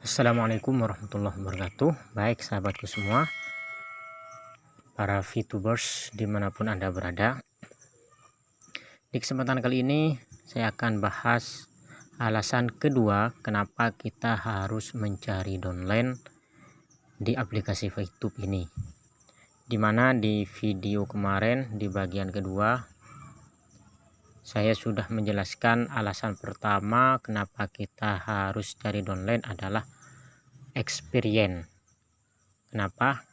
Assalamualaikum warahmatullahi wabarakatuh. Baik sahabatku semua, para VTubers dimanapun Anda berada. Di kesempatan kali ini saya akan bahas alasan kedua kenapa kita harus mencari downline di aplikasi VTube ini. Dimana di video kemarin di bagian kedua saya sudah menjelaskan alasan pertama kenapa kita harus cari downline adalah experience. Kenapa?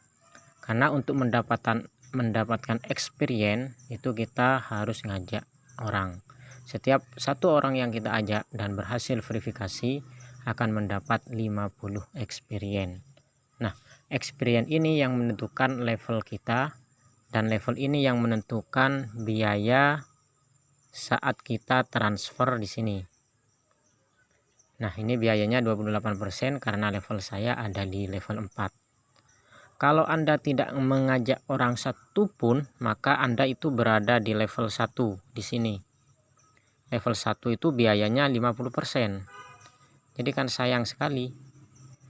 Karena untuk mendapatkan experience itu kita harus ngajak orang. Setiap satu orang yang kita ajak dan berhasil verifikasi akan mendapat 50 experience. Nah, experience ini yang menentukan level kita, dan level ini yang menentukan biaya saat kita transfer di sini. Nah, ini biayanya 28% karena level saya ada di level 4. Kalau Anda tidak mengajak orang satu pun, maka Anda itu berada di level 1 di sini. Level 1 itu biayanya 50%. Jadi kan sayang sekali.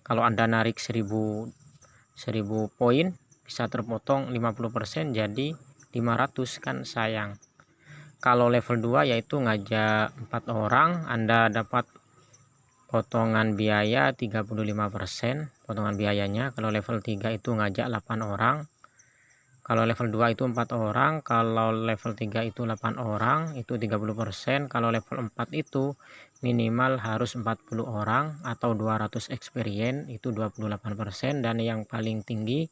Kalau Anda narik 1000 poin bisa terpotong 50% jadi 500, kan sayang. Kalau level 2 yaitu ngajak 4 orang, Anda dapat potongan biaya 35% potongan biayanya. Kalau level 3 itu ngajak 8 orang, kalau level 2 itu 4 orang, kalau level 3 itu 8 orang, itu 30%. Kalau level 4 itu minimal harus 40 orang atau 200 experience, itu 28%. Dan yang paling tinggi,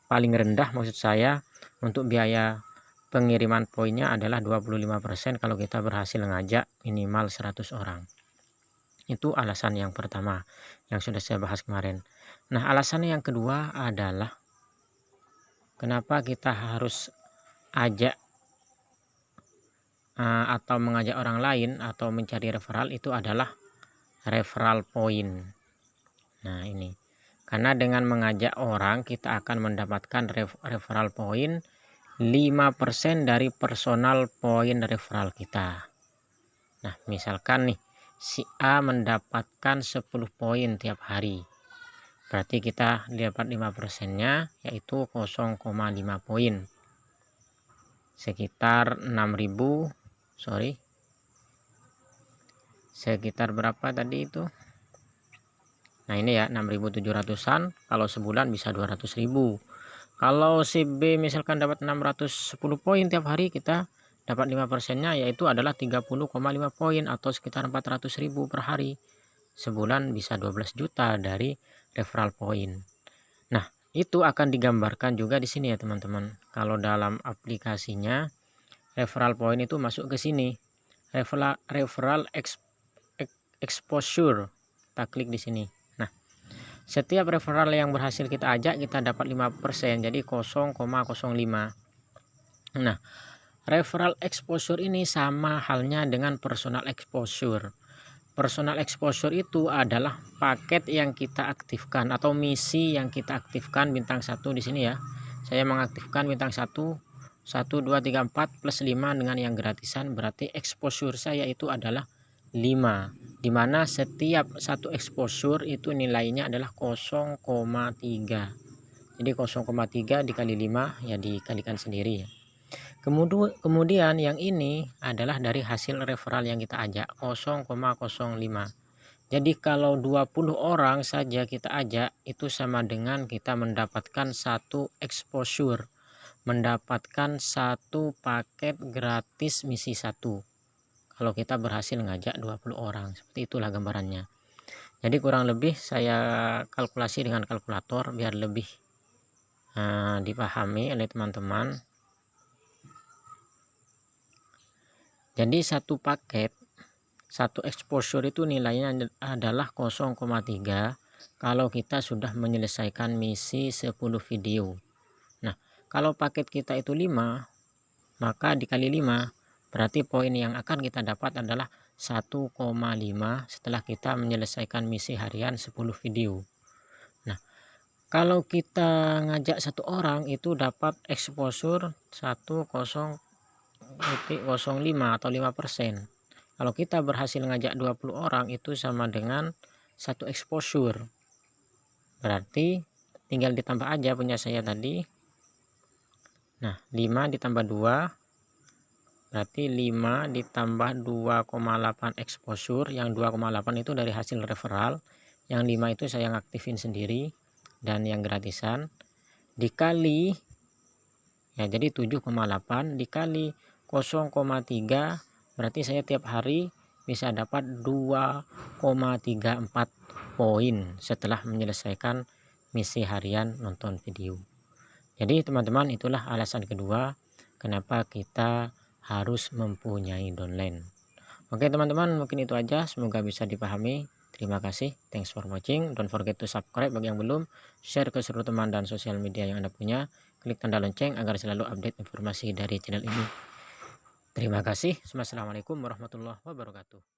paling rendah maksud saya, untuk biaya pengiriman poinnya adalah 25% kalau kita berhasil ngajak minimal 100 orang. Itu alasan yang pertama yang sudah saya bahas kemarin. Nah, alasan yang kedua adalah kenapa kita harus ajak atau mengajak orang lain atau mencari referral, itu adalah referral point. Nah, ini karena dengan mengajak orang kita akan mendapatkan referral point 5% dari personal poin referral kita. Nah, misalkan nih si A mendapatkan 10 poin tiap hari, berarti kita dapat 5%-nya yaitu 0,5 poin, sekitar 6000, sekitar berapa tadi itu. Nah, ini ya 6700-an, kalau sebulan bisa 200.000. Kalau si B misalkan dapat 610 poin tiap hari, kita dapat 5%-nya yaitu adalah 30,5 poin atau sekitar 400.000 per hari. Sebulan bisa 12 juta dari referral point. Nah, itu akan digambarkan juga di sini ya teman-teman. Kalau dalam aplikasinya referral point itu masuk ke sini. Referral exposure. Kita klik di sini. Setiap referral yang berhasil kita ajak kita dapat 5%, jadi 0,05. Nah, referral exposure ini sama halnya dengan personal exposure. Personal exposure itu adalah paket yang kita aktifkan atau misi yang kita aktifkan bintang 1 di sini ya. Saya mengaktifkan bintang 1 1 2 3 4 plus 5 dengan yang gratisan, berarti exposure saya itu adalah 5, dimana setiap satu exposure itu nilainya adalah 0,3. Jadi 0,3 dikali 5 ya dikalikan sendiri ya. Kemudian yang ini adalah dari hasil referral yang kita ajak 0,05. Jadi kalau 20 orang saja kita ajak itu sama dengan kita mendapatkan satu exposure, mendapatkan satu paket gratis misi 1. Kalau kita berhasil ngajak 20 orang, seperti itulah gambarannya. Jadi kurang lebih saya kalkulasi dengan kalkulator biar lebih dipahami oleh teman-teman. Jadi satu paket, satu exposure itu nilainya adalah 0,3 kalau kita sudah menyelesaikan misi 10 video. Nah, kalau paket kita itu 5, maka dikali 5 berarti poin yang akan kita dapat adalah 1,5 setelah kita menyelesaikan misi harian 10 video. Nah, kalau kita ngajak satu orang itu dapat exposure 10,05 atau 5%. Kalau kita berhasil ngajak 20 orang itu sama dengan 1 exposure. Berarti tinggal ditambah aja punya saya tadi. Nah, 5 ditambah 2 berarti 5 ditambah 2,8 exposure. Yang 2,8 itu dari hasil referral, yang 5 itu saya ngaktifin sendiri, dan yang gratisan dikali ya, jadi 7,8 dikali 0,3 berarti saya tiap hari bisa dapat 2,34 poin setelah menyelesaikan misi harian nonton video. Jadi teman-teman, itulah alasan kedua kenapa kita harus mempunyai downline. Oke teman-teman, mungkin itu aja, semoga bisa dipahami. Terima kasih, thanks for watching. Don't forget to subscribe bagi yang belum, share ke seluruh teman dan sosial media yang Anda punya, klik tanda lonceng agar selalu update informasi dari channel ini. Terima kasih. Wassalamualaikum warahmatullahi wabarakatuh.